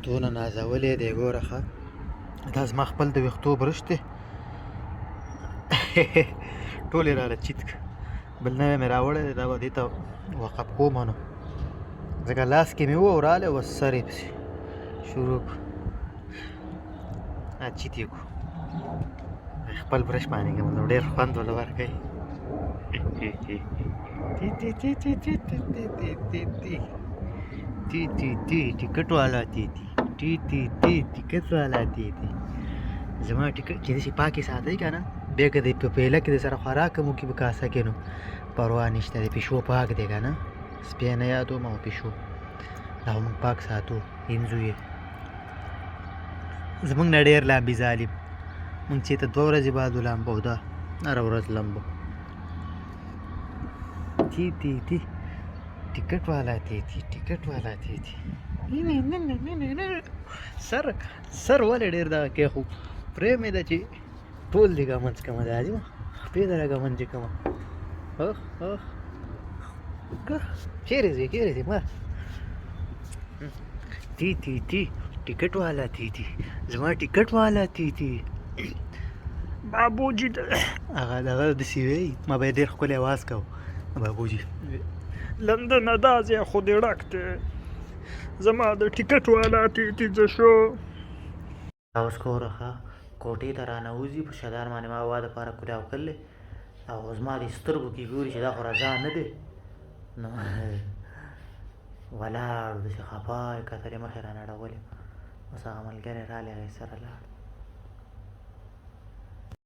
دونه نازولې دی ګوره ښه دا زما خپل د ویښتو برش دی ټول یې راله چیت کړه بل نوی مې راوړی دی دا به دې ته وقف کومه نو ځکه لاس کې مې و او رالی و سر یې پسې شروع کړو چیت یې کړو خپل برش باندې کوم نو ډېر خوند وله ورکوي ټیکټ والا تیتی ټیکټ والا تیتی زما ټیکټ چې داسې پاکې ساتئ که نه بیا که د په پیله کې د سره خوراک هم وکړي په کاسه کې نو پروا نشته د پیشو پاک دی که نه سپی نه یادوم او پیشو دا موږ پاک ساتو هینځو یې زموږ نه ډېر لامبي ظالم موږ چې ته 2 ورځې بعد ولامبو دا هره ورځ لامبو ټیکټ والا تیتی ټیکټ والا تیتی سر ولې ډېر دغه کېښو پرې مې ده چې ټول دې ګمنځ کمه دا دي شپې د را ګمنځ کمه چیرې ځې ما ټیکټ والا تیتی زما ټیکټ والا تیتی بابوجي هغه دغه داسې وایي ما به یې ډېر ښکلی اواز کوو بابوجي لندن دا ځای خو دې ډک دی زما د ټیکټ والا تیتی زه شو اوس کوره ښه کوټې ته راننوځي په شدان باندې ما وا دپاره کلاو کړلی او زما د سترګو کې ګوري چې دا خو رضا نه دی نو ولاړ داسې خفا یې کتلې مخې رانه اړولې اوس هغه ملګری رالی هغې سره لاړ